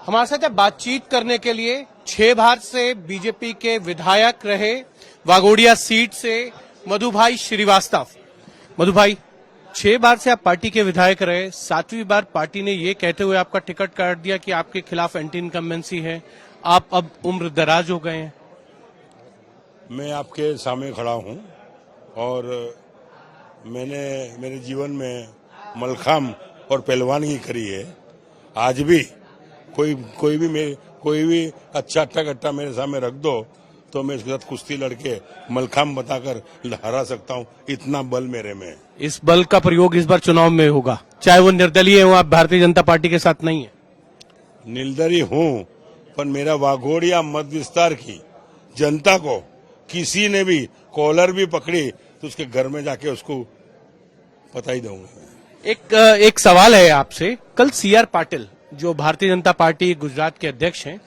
हमारे साथ बातचीत करने के लिए 6 बार से बीजेपी के विधायक रहे वाघोडिया सीट से मधु भाई श्रीवास्तव। मधु भाई, 6 बार से आप पार्टी के विधायक रहे, 7वीं बार पार्टी ने ये कहते हुए आपका टिकट काट दिया कि आपके खिलाफ एंटी इनकम्बेंसी है, आप अब उम्र दराज हो गए हैं। मैं आपके सामने खड़ा हूं और मैंने मेरे जीवन में मलखाम और पहलवानगी करी है। आज भी कोई भी अच्छा कट्टा मेरे सामने रख दो तो मैं इसके साथ कुश्ती लड़के मलखाम बताकर हरा सकता हूं, इतना बल मेरे में है। इस बल का प्रयोग इस बार चुनाव में होगा, चाहे वो निर्दलीय हो, आप भारतीय जनता पार्टी के साथ नहीं है। निर्दलीय हूं, पर मेरा वाघोडिया मत विस्तार की जनता को किसी ने भी कॉलर भी पकड़ी तो उसके घर में जाके उसको पता ही दूंगा। एक सवाल है आपसे। कल सीआर पाटिल जो भारतीय जनता पार्टी गुजरात के अध्यक्ष हैं,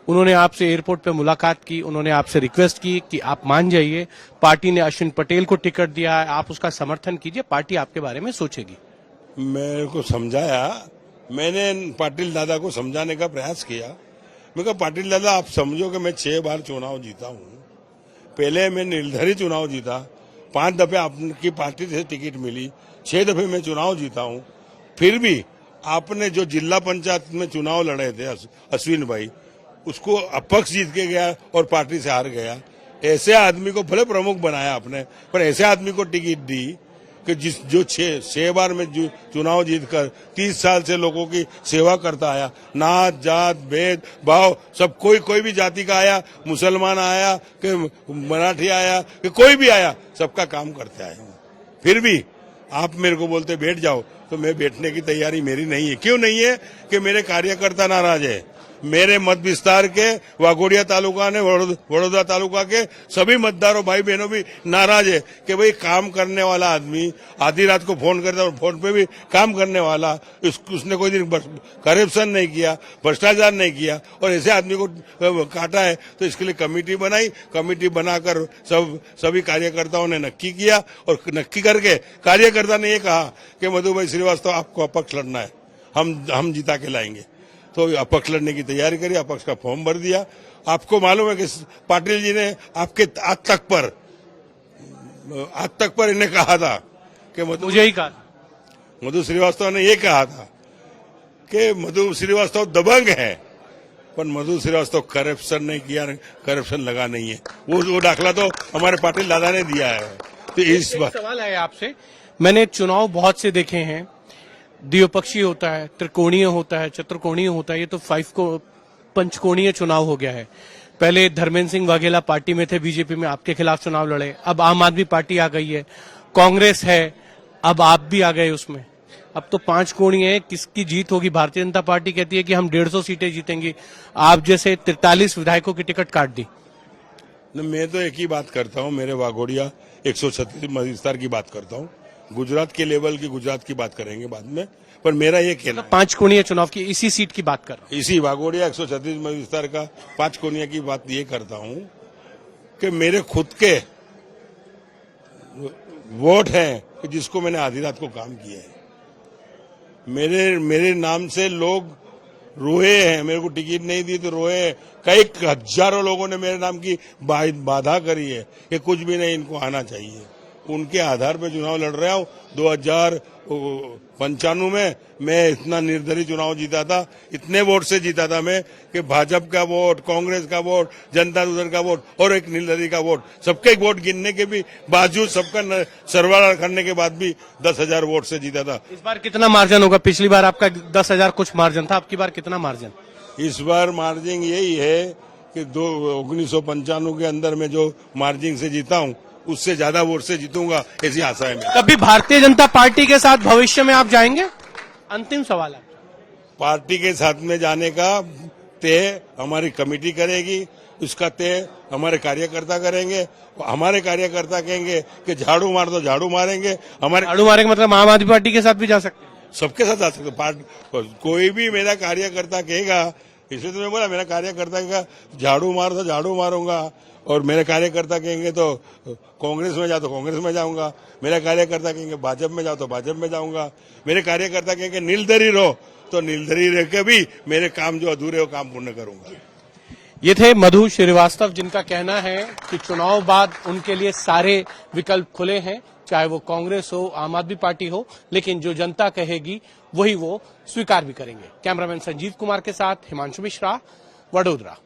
उन्होंने आपसे एयरपोर्ट पे मुलाकात की, उन्होंने आपसे रिक्वेस्ट की कि आप मान जाइए, पार्टी ने अश्विन पटेल को टिकट दिया है, आप उसका समर्थन कीजिए, पार्टी आपके बारे में सोचेगी। मेरे को समझाया, मैंने पाटिल दादा को समझाने का प्रयास किया। मैं कहा पाटिल दादा, आप समझो कि मैं 6 बार चुनाव जीता हूं, पहले मैं निर्धारित चुनाव जीता, 5 दफे आपकी पार्टी से टिकट मिली, 6 दफे मैं चुनाव जीता हूं, फिर भी आपने जो जिला पंचायत में चुनाव लड़े थे अश्विन भाई, उसको अपक्ष जीत के गया और पार्टी से हार गया। ऐसे आदमी को भले प्रमुख बनाया आपने, पर ऐसे आदमी को टिकट दी कि जो 6 बार में चुनाव जीतकर 30 साल से लोगों की सेवा करता आया, नात जात भेद भाव सब कोई भी जाति का आया, मुसलमान आया कि मराठी आया कि कोई भी आया, सबका काम करते आया हूं। फिर भी आप मेरे को बोलते बैठ जाओ, तो मैं बैठने की तैयारी मेरी नहीं है। क्यों नहीं है? कि मेरे कार्यकर्ता नाराज है। मेरे मत विस्तार के वाघोडिया तालुका ने वडोदरा तालुका के सभी मतदारों भाई बहनों भी नाराज है कि भाई काम करने वाला आदमी आधी रात को फोन करता है और फोन पे भी काम करने वाला, उसने कोई दिन करप्शन नहीं किया, भ्रष्टाचार नहीं किया और ऐसे आदमी को काटा है। तो इसके लिए कमेटी बनाई, कमेटी बनाकर सभी कार्यकर्ताओं ने नक्की किया और नक्की करके कार्यकर्ता ने ये कहा कि मधु भाई श्रीवास्तव, आपको अपक्ष लड़ना है, हम जिता के लाएंगे। तो अपक्ष लड़ने की तैयारी करी, अपक्ष का फॉर्म भर दिया। आपको मालूम है कि पाटिल जी ने आपके आज तक पर इन्हें कहा था कि मुझे ही कहा, मधु श्रीवास्तव ने ये कहा था कि मधु श्रीवास्तव दबंग है, पर मधु श्रीवास्तव करप्शन नहीं किया, करप्शन लगा नहीं है। वो दाखला तो हमारे पाटिल दादा ने दिया है। तो इस बात सवाल है आपसे, मैंने चुनाव बहुत से देखे हैं, द्विपक्षीय होता है, त्रिकोणीय होता है, चतुर्कोणीय होता है, ये तो पंचकोणीय चुनाव हो गया है। पहले धर्मेंद्र सिंह वाघेला पार्टी में थे, बीजेपी में आपके खिलाफ चुनाव लड़े, अब आम आदमी पार्टी आ गई है, कांग्रेस है, अब आप भी आ गए उसमें। अब तो 5 कोणीय है, किसकी जीत होगी? भारतीय जनता पार्टी कहती है कि हम 150 सीटें जीतेंगी, आप जैसे 43 विधायकों की टिकट काट दी। मैं तो एक ही बात करता हूं, मेरे वाघोडिया 136 मत विस्तार की बात करता हूं। गुजरात के लेवल की गुजरात की बात करेंगे बाद में, पर मेरा ये कहना है 5 कोणीय चुनाव की इसी सीट की बात कर, इसी वाघोडिया 136 मत विस्तार का 5 कोणिया की बात ये करता हूं कि मेरे खुद के वोट हैं जिसको मैंने आधी रात को काम किया है। मेरे नाम से लोग रोए हैं, मेरे को टिकट नहीं दी तो रोए। कई हजारों लोगों ने मेरे नाम की बाधा करी है कि कुछ भी नहीं, इनको आना चाहिए। उनके आधार पर चुनाव लड़ रहा हूं। 2095 में मैं इतना निर्दलीय चुनाव जीता था, इतने वोट से जीता था मैं कि भाजपा का वोट, कांग्रेस का वोट, जनता दल का वोट और एक निर्दलीय का वोट, सबके वोट गिनने के भी बावजूद, सबका सरवाला करने के बाद भी 10,000 वोट से जीता था। इस बार कितना मार्जिन होगा? पिछली बार आपका 10,000 कुछ मार्जिन था, आपकी बार कितना मार्जिन? इस बार मार्जिन यही है कि 1995 के अंदर में जो मार्जिन से जीता हूं, उससे ज्यादा वोट से जीतूंगा, ऐसी आशा है मेरी। कभी भारतीय जनता पार्टी के साथ भविष्य में आप जाएंगे? अंतिम सवाल है। पार्टी के साथ में जाने का तय हमारी कमेटी करेगी, उसका तय हमारे कार्यकर्ता करेंगे। हमारे कार्यकर्ता कहेंगे कि झाड़ू मार दो, झाड़ू मारेंगे। हमारे झाड़ू मारेंगे मतलब आम आदमी पार्टी के साथ भी जा सकते हैं? सबके साथ जा सकते। कोई भी मेरा कार्यकर्ता कहेगा, इसलिए तो मैं बोला मेरा कार्यकर्ता कहेगा झाड़ू मार दो, झाड़ू मारूंगा। और मेरे कार्यकर्ता कहेंगे तो कांग्रेस में जाओ तो कांग्रेस में जाऊंगा, मेरे कार्यकर्ता कहेंगे भाजपा में जाओ तो भाजपा में जाऊंगा, मेरे कार्यकर्ता कहेंगे निर्दलीय रहो तो निर्दलीय रह के भी मेरे काम जो अधूरे वो काम पूर्ण करूंगा। ये थे मधु श्रीवास्तव, जिनका कहना है कि चुनाव बाद उनके लिए सारे विकल्प खुले हैं, चाहे वो कांग्रेस हो, आम आदमी पार्टी हो, लेकिन जो जनता कहेगी वही वो स्वीकार भी करेंगे। कैमरामैन संजीव कुमार के साथ हिमांशु मिश्रा, वडोदरा।